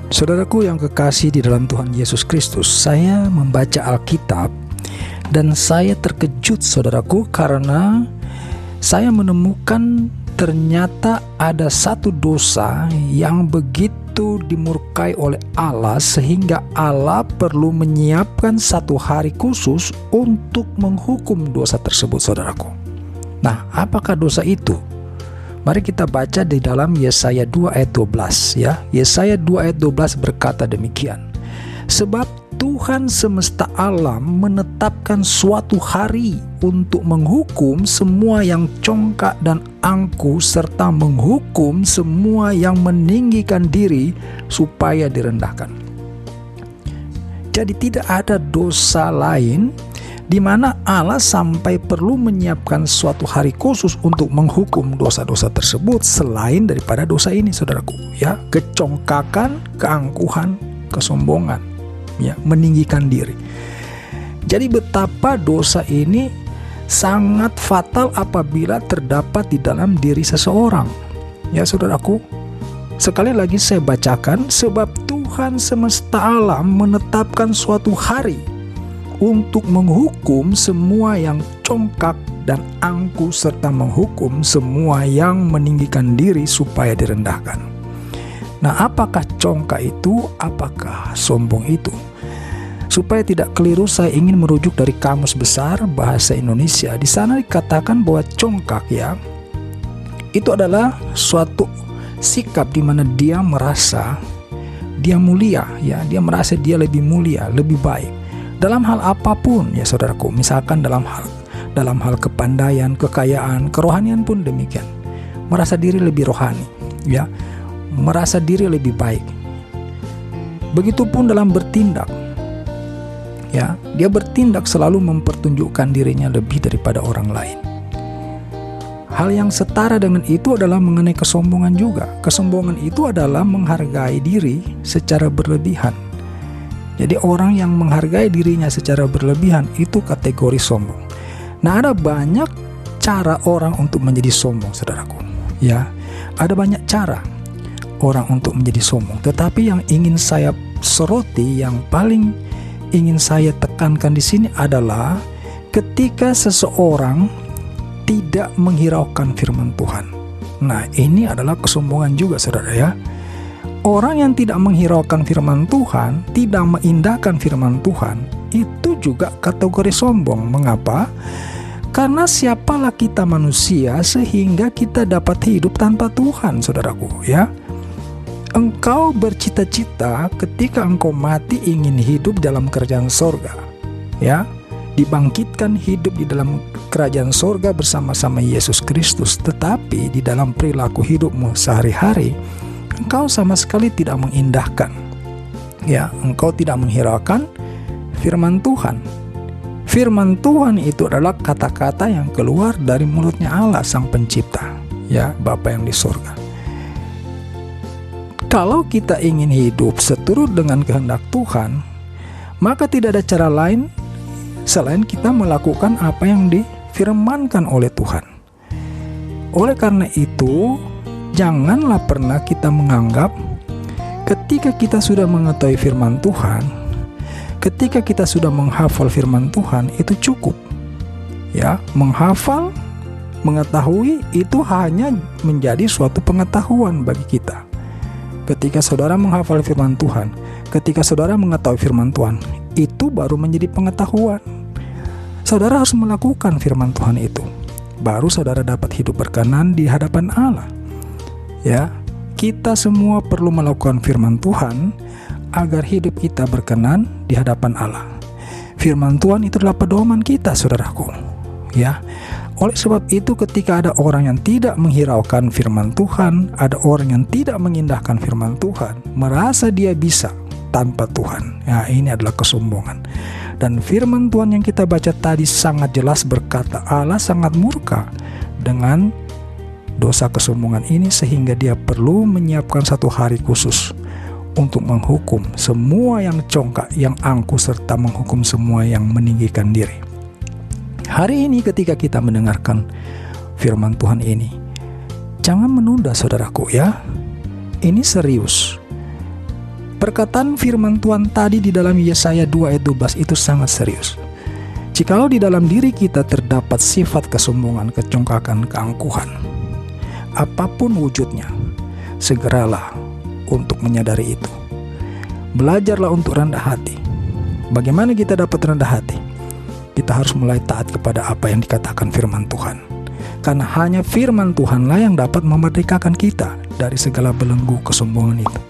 Saudaraku yang kekasih di dalam Tuhan Yesus Kristus, saya membaca Alkitab dan saya terkejut saudaraku karena saya menemukan ternyata ada satu dosa yang begitu dimurkai oleh Allah sehingga Allah perlu menyiapkan satu hari khusus untuk menghukum dosa tersebut saudaraku. Nah, apakah dosa itu? Mari kita baca di dalam Yesaya 2 ayat 12 ya. Yesaya 2 ayat 12 berkata demikian. Sebab Tuhan semesta alam menetapkan suatu hari untuk menghukum semua yang congkak dan angkuh serta menghukum semua yang meninggikan diri supaya direndahkan. Jadi tidak ada dosa lain di mana Allah sampai perlu menyiapkan suatu hari khusus untuk menghukum dosa-dosa tersebut selain daripada dosa ini saudaraku ya, kecongkakan, keangkuhan, kesombongan ya, meninggikan diri. Jadi betapa dosa ini sangat fatal apabila terdapat di dalam diri seseorang ya saudaraku. Sekali lagi saya bacakan, sebab Tuhan semesta alam menetapkan suatu hari untuk menghukum semua yang congkak dan angkuh serta menghukum semua yang meninggikan diri supaya direndahkan. Nah, apakah congkak itu? Apakah sombong itu? Supaya tidak keliru, saya ingin merujuk dari Kamus Besar Bahasa Indonesia. Di sana dikatakan bahwa congkak ya, itu adalah suatu sikap di mana dia merasa dia mulia ya, dia merasa dia lebih mulia, lebih baik. Dalam hal apapun ya saudaraku, misalkan dalam hal kepandaian, kekayaan, kerohanian pun demikian. Merasa diri lebih rohani ya, merasa diri lebih baik. Begitupun dalam bertindak ya, dia bertindak selalu mempertunjukkan dirinya lebih daripada orang lain. Hal yang setara dengan itu adalah mengenai kesombongan juga. Kesombongan itu adalah menghargai diri secara berlebihan. Jadi orang yang menghargai dirinya secara berlebihan itu kategori sombong. Nah, ada banyak cara orang untuk menjadi sombong saudaraku ya. Ada banyak cara orang untuk menjadi sombong. Tetapi yang ingin saya soroti, yang paling ingin saya tekankan di sini adalah ketika seseorang tidak menghiraukan firman Tuhan. Nah, ini adalah kesombongan juga saudara ya. Orang yang tidak menghiraukan firman Tuhan, tidak mengindahkan firman Tuhan, itu juga kategori sombong. Mengapa? Karena siapalah kita manusia sehingga kita dapat hidup tanpa Tuhan, saudaraku ya. Engkau bercita-cita ketika engkau mati ingin hidup dalam kerajaan sorga ya, dibangkitkan hidup di dalam kerajaan sorga bersama-sama Yesus Kristus. Tetapi di dalam perilaku hidupmu sehari-hari, engkau sama sekali tidak mengindahkan ya, engkau tidak menghiraukan firman Tuhan. Firman Tuhan itu adalah kata-kata yang keluar dari mulutnya Allah Sang Pencipta ya, Bapa yang di surga. Kalau kita ingin hidup seturut dengan kehendak Tuhan, maka tidak ada cara lain selain kita melakukan apa yang difirmankan oleh Tuhan. Oleh karena itu, janganlah pernah kita menganggap ketika kita sudah mengetahui firman Tuhan, ketika kita sudah menghafal firman Tuhan itu cukup. Ya, menghafal, mengetahui itu hanya menjadi suatu pengetahuan bagi kita. Ketika saudara menghafal firman Tuhan, ketika saudara mengetahui firman Tuhan, itu baru menjadi pengetahuan. Saudara harus melakukan firman Tuhan itu, baru saudara dapat hidup berkenan di hadapan Allah. Ya, kita semua perlu melakukan firman Tuhan agar hidup kita berkenan di hadapan Allah. Firman Tuhan itu adalah pedoman kita, saudaraku. Ya, oleh sebab itu ketika ada orang yang tidak menghiraukan firman Tuhan, ada orang yang tidak mengindahkan firman Tuhan, merasa dia bisa tanpa Tuhan. Ya, ini adalah kesombongan. Dan firman Tuhan yang kita baca tadi sangat jelas berkata Allah sangat murka dengan dosa kesombongan ini sehingga dia perlu menyiapkan satu hari khusus untuk menghukum semua yang congkak, yang angkuh, serta menghukum semua yang meninggikan diri. Hari ini ketika kita mendengarkan firman Tuhan ini, jangan menunda saudaraku ya. Ini serius. Perkataan firman Tuhan tadi di dalam Yesaya 2 ayat 12 itu sangat serius. Jikalau di dalam diri kita terdapat sifat kesombongan, kecongkakan, keangkuhan, apapun wujudnya, segeralah untuk menyadari itu. Belajarlah untuk rendah hati. Bagaimana kita dapat rendah hati? Kita harus mulai taat kepada apa yang dikatakan firman Tuhan. Karena hanya firman Tuhanlah yang dapat memerdekakan kita dari segala belenggu kesombongan itu.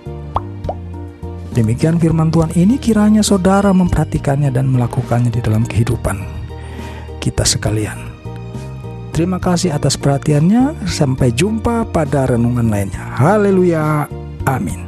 Demikian firman Tuhan ini, kiranya saudara memperhatikannya dan melakukannya di dalam kehidupan kita sekalian. Terima kasih atas perhatiannya. Sampai jumpa pada renungan lainnya. Haleluya. Amin.